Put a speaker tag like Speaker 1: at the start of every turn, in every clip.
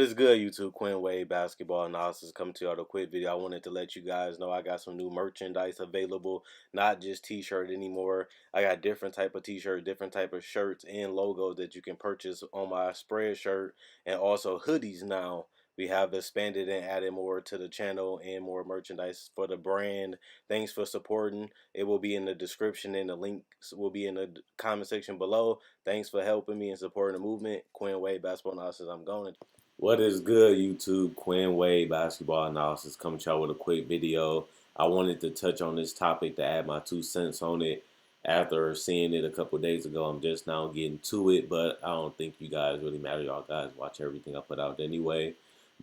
Speaker 1: is good, YouTube? Quinn Wade Basketball Analysis coming to you with a quick video. I wanted to let you guys know I got some new merchandise available, not just t-shirt anymore. I got different type of t-shirt, different type of shirts and logos that you can purchase on my spread shirt, and also hoodies now. We have expanded and added more to the channel and more merchandise for the brand. Thanks for supporting. It will be in the description and the links will be in the comment section below. Thanks for helping me and supporting the movement. Quinn Wade Basketball Analysis. I'm going. What is good, YouTube? Quinn Wade Basketball Analysis coming to y'all with a quick video. I wanted to touch on this topic to add my 2 cents on it. After seeing it a couple days ago, I'm just now getting to it, but I don't think you guys really matter. Y'all guys watch everything I put out anyway.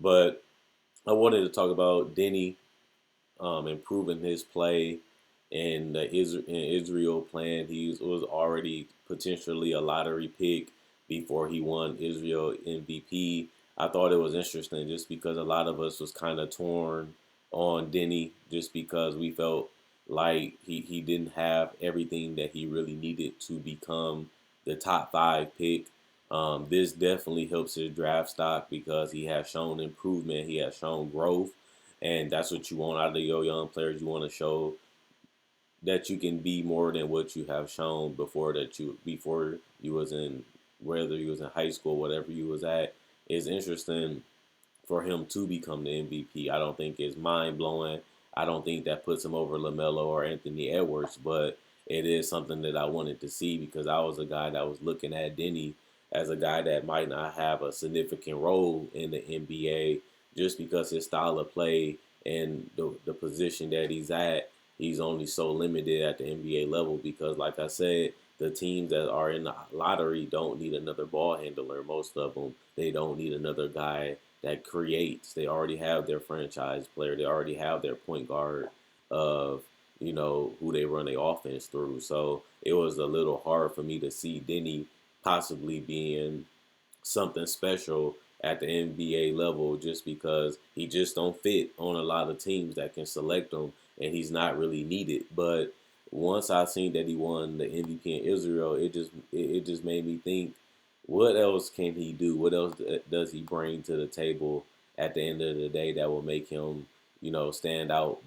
Speaker 1: But I wanted to talk about Deni improving his play in the Israel plan. He was already potentially a lottery pick before he won Israel MVP. I thought it was interesting just because a lot of us was kind of torn on Deni just because we felt like he didn't have everything that he really needed to become the top 5 pick. This definitely helps his draft stock because he has shown improvement. He has shown growth. And that's what you want out of your young players. You want to show that you can be more than what you have shown before you was in, whether you was in high school, whatever you was at. It's interesting for him to become the MVP. I don't think it's mind blowing. I don't think that puts him over LaMelo or Anthony Edwards, but it is something that I wanted to see because I was a guy that was looking at Denny as a guy that might not have a significant role in the NBA just because his style of play and the position that he's at, he's only so limited at the NBA level because, like I said, the teams that are in the lottery don't need another ball handler. Most of them, they don't need another guy that creates. They already have their franchise player. They already have their point guard of, who they run their offense through. So it was a little hard for me to see Denny possibly being something special at the NBA level just because he just don't fit on a lot of teams that can select him and he's not really needed. But once I seen that he won the MVP in Israel, it just made me think, what else can he do? What else does he bring to the table at the end of the day that will make him, stand out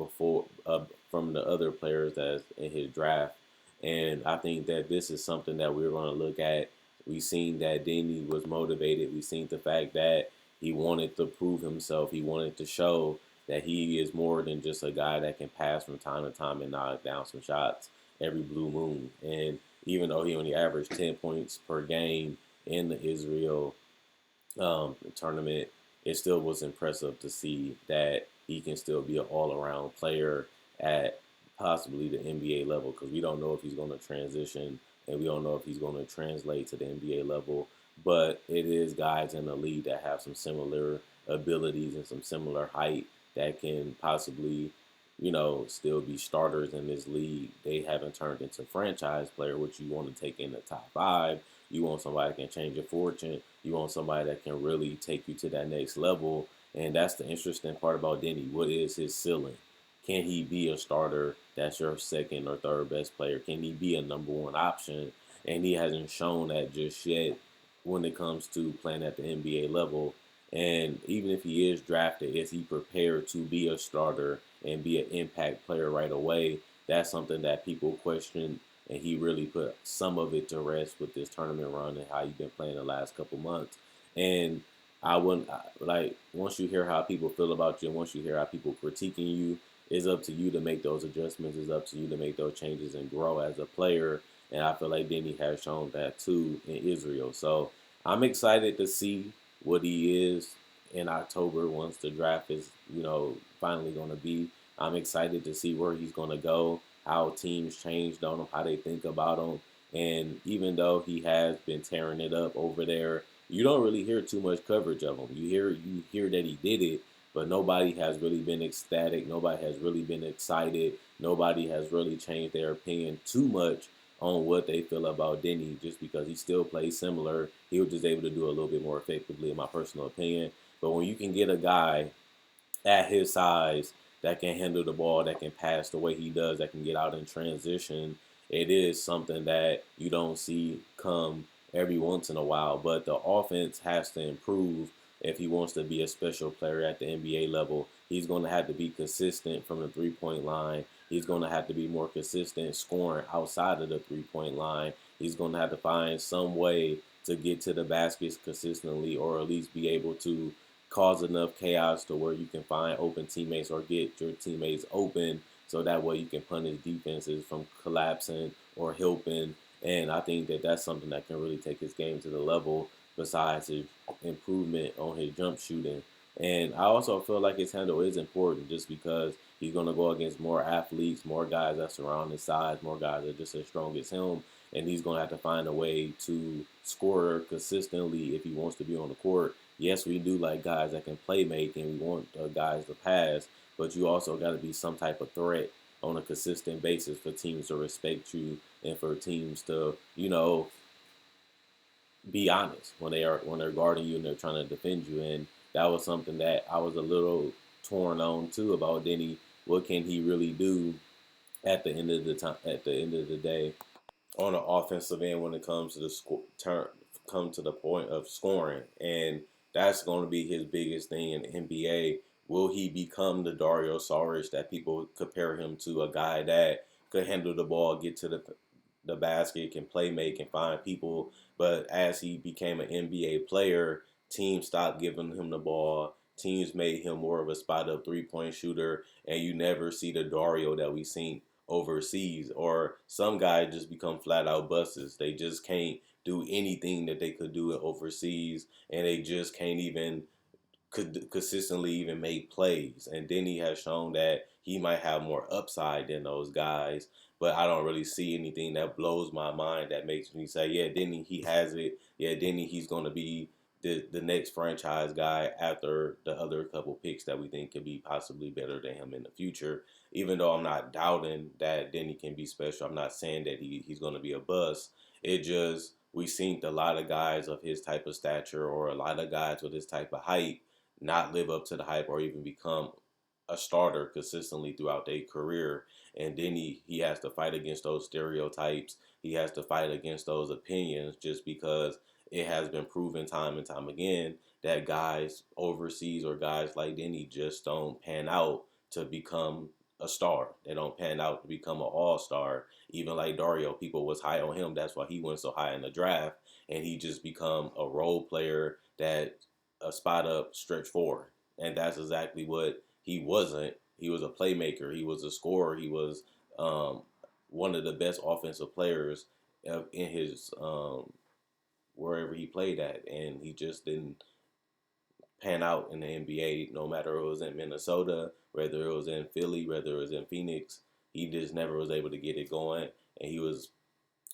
Speaker 1: from the other players that's in his draft? And I think that this is something that we're going to look at. We've seen that Deni was motivated. We've seen the fact that he wanted to prove himself. He wanted to show that he is more than just a guy that can pass from time to time and knock down some shots every blue moon. And even though he only averaged 10 points per game in the Israel tournament, it still was impressive to see that he can still be an all-around player at possibly the NBA level because we don't know if he's going to transition and we don't know if he's going to translate to the NBA level. But it is guys in the league that have some similar abilities and some similar height that can possibly, still be starters in this league. They haven't turned into franchise player, which you want to take in the top 5. You want somebody that can change your fortune. You want somebody that can really take you to that next level. And that's the interesting part about Denny. What is his ceiling? Can he be a starter that's your second or third best player? Can he be a number 1 option? And he hasn't shown that just yet when it comes to playing at the NBA level. And even if he is drafted, is he prepared to be a starter and be an impact player right away? That's something that people question, and he really put some of it to rest with this tournament run and how he's been playing the last couple months. And I wouldn't like once you hear how people feel about you, and once you hear how people critiquing you, it's up to you to make those adjustments. It's up to you to make those changes and grow as a player. And I feel like Denny has shown that too in Israel. So I'm excited to see what he is in October once the draft is, finally going to be. I'm excited to see where he's going to go, how teams changed on him, how they think about him. And even though he has been tearing it up over there, you don't really hear too much coverage of him. You hear that he did it, but nobody has really been ecstatic. Nobody has really been excited. Nobody has really changed their opinion too much on what they feel about Denny just because he still plays similar. He was just able to do a little bit more effectively, in my personal opinion. But when you can get a guy at his size that can handle the ball, that can pass the way he does, that can get out in transition, it is something that you don't see come every once in a while. But the offense has to improve if he wants to be a special player at the NBA level. He's going to have to be consistent from the 3 point line. He's going to have to be more consistent scoring outside of the 3 point line. He's going to have to find some way to get to the baskets consistently, or at least be able to cause enough chaos to where you can find open teammates or get your teammates open, so that way you can punish defenses from collapsing or helping. And I think that that's something that can really take his game to the level, besides his improvement on his jump shooting. And I also feel like his handle is important, just because he's going to go against more athletes, more guys that surround his size, more guys that are just as strong as him. And he's going to have to find a way to score consistently if he wants to be on the court. Yes, we do like guys that can play make, and we want guys to pass, but you also got to be some type of threat on a consistent basis for teams to respect you, and for teams to, be honest when they're guarding you and they're trying to defend you. And that was something that I was a little torn on too about Denny. What can he really do at the end of the time? At the end of the day, on the offensive end, when it comes to the come to the point of scoring, and that's going to be his biggest thing in the NBA. Will he become the Dario Saric that people compare him to? A guy that could handle the ball, get to the basket, can play make, and find people. But as he became an NBA player, teams stopped giving him the ball. Teams made him more of a spot up 3 point shooter, and you never see the Dario that we seen overseas. Or some guys just become flat out busts. They just can't do anything that they could do overseas, and they just can't even could consistently even make plays. And then he has shown that he might have more upside than those guys. But I don't really see anything that blows my mind that makes me say, yeah, Denny, he has it. Yeah, Denny, he's going to be the next franchise guy after the other couple picks that we think could be possibly better than him in the future. Even though I'm not doubting that Denny can be special, I'm not saying that he's going to be a bust. It just, we seen a lot of guys of his type of stature, or a lot of guys with his type of height, not live up to the hype or even become a starter consistently throughout their career. And then he has to fight against those stereotypes. He has to fight against those opinions, just because it has been proven time and time again that guys overseas, or guys like Denny, just don't pan out to become a star. They don't pan out to become an all-star. Even like Dario, people was high on him. That's why he went so high in the draft. And he just become a role player, that a spot up stretch four. And that's exactly what he wasn't. He was a playmaker. He was a scorer. He was one of the best offensive players in his wherever he played at. And he just didn't pan out in the NBA, no matter it was in Minnesota, whether it was in Philly, whether it was in Phoenix. He just never was able to get it going. And he was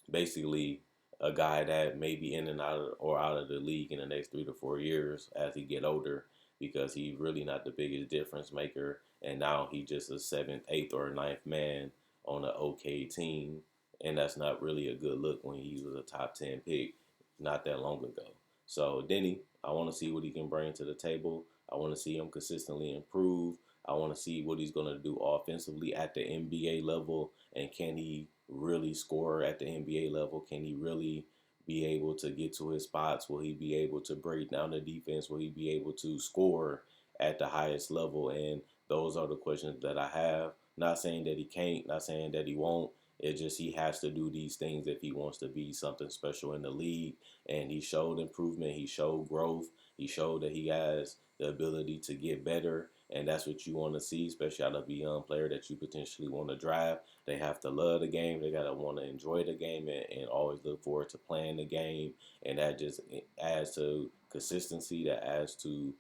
Speaker 1: basically a guy that may be in and out of, or out of the league in the next 3 to 4 years as he get older, because he's really not the biggest difference maker. And now he's just a seventh, eighth, or ninth man on an okay team. And that's not really a good look when he was a top 10 pick not that long ago. So Denny, I want to see what he can bring to the table. I want to see him consistently improve. I want to see what he's going to do offensively at the NBA level, and can he really score at the NBA level? Can he really be able to get to his spots? Will he be able to break down the defense? Will he be able to score at the highest level? And those are the questions that I have. Not saying that he can't, not saying that he won't. It's just he has to do these things if he wants to be something special in the league. And he showed improvement. He showed growth. He showed that he has the ability to get better. And that's what you want to see, especially out of a young player that you potentially want to draft. They have to love the game. They got to want to enjoy the game, and always look forward to playing the game. And that just adds to consistency, that adds to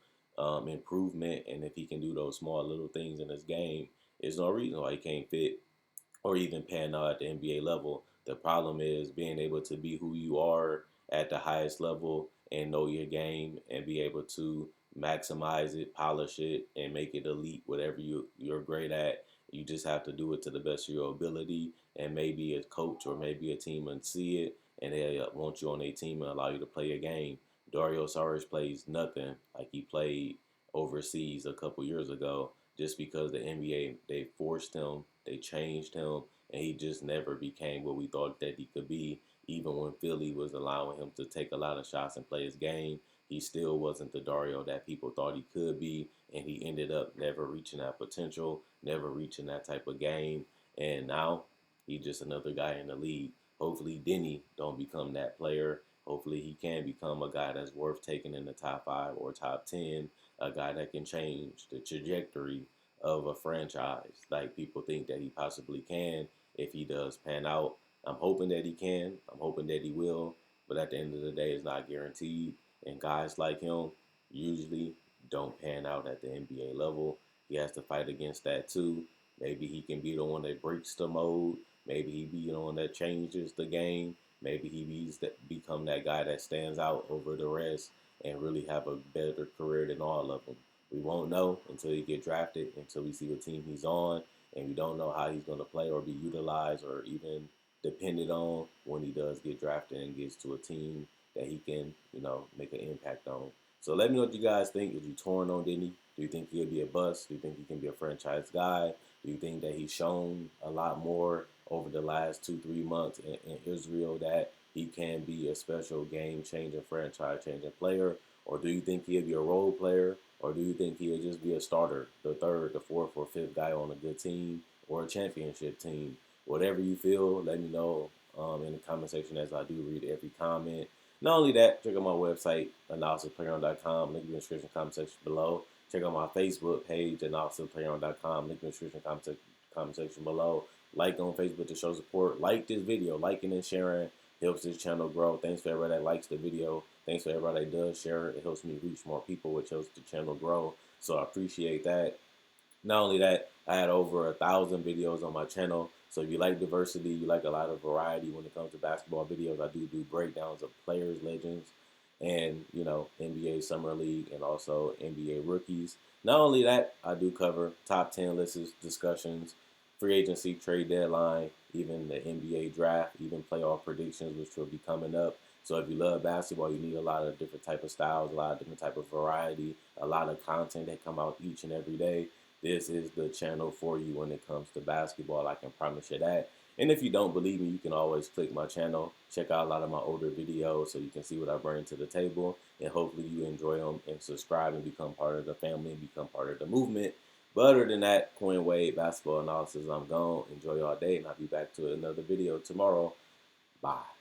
Speaker 1: improvement. And if he can do those small little things in his game, there's no reason why he can't fit or even pan out at the NBA level. The problem is being able to be who you are at the highest level, and know your game, and be able to maximize it, polish it, and make it elite, whatever you're great at. You just have to do it to the best of your ability, and maybe a coach or maybe a team and see it, and they want you on their team and allow you to play a game. Dario Saric plays nothing like he played overseas a couple years ago, just because the NBA, they forced him, they changed him, and he just never became what we thought that he could be. Even when Philly was allowing him to take a lot of shots and play his game, he still wasn't the Dario that people thought he could be, and he ended up never reaching that potential, never reaching that type of game, and now he's just another guy in the league. Hopefully, Deni don't become that player. Hopefully, he can become a guy that's worth taking in the top 5 or top 10, a guy that can change the trajectory of a franchise, like people think that he possibly can if he does pan out. I'm hoping that he can. I'm hoping that he will. But at the end of the day, it's not guaranteed. And guys like him usually don't pan out at the NBA level. He has to fight against that too. Maybe he can be the one that breaks the mode. Maybe he be the one that changes the game. Maybe he become that guy that stands out over the rest and really have a better career than all of them. We won't know until he get drafted, until we see what team he's on, and we don't know how he's going to play or be utilized or even depended on when he does get drafted and gets to a team that he can, make an impact on. So let me know what you guys think. Is you torn on Deni? Do you think he'll be a bust? Do you think he can be a franchise guy? Do you think that he's shown a lot more over the last 2-3 months in Israel that he can be a special game changer, franchise changing player? Or do you think he'll be a role player? Or do you think he'll just be a starter, the third, the fourth, or fifth guy on a good team or a championship team? Whatever you feel, let me know in the comment section, as I do read every comment. Not only that, check out my website, analysisplayground.com. Link in the description comment section below. Check out my Facebook page, analysisplayground.com. Link in the description comment section below. Like on Facebook to show support. Like this video. Liking and sharing helps this channel grow. Thanks for everybody that likes the video. Thanks for everybody that does share it. It helps me reach more people, which helps the channel grow. So I appreciate that. Not only that, I had over 1,000 videos on my channel. So if you like diversity, you like a lot of variety when it comes to basketball videos, I do breakdowns of players, legends, and NBA Summer League and also NBA rookies. Not only that, I do cover top 10 lists, discussions, free agency, trade deadline, even the NBA draft, even playoff predictions, which will be coming up. So if you love basketball, you need a lot of different type of styles, a lot of different type of variety, a lot of content that come out each and every day. This is the channel for you when it comes to basketball. I can promise you that. And if you don't believe me, you can always click my channel, check out a lot of my older videos so you can see what I bring to the table. And hopefully you enjoy them and subscribe and become part of the family and become part of the movement. But other than that, Quinn Wade, basketball analysis, I'm gone. Enjoy y'all day, and I'll be back to another video tomorrow. Bye.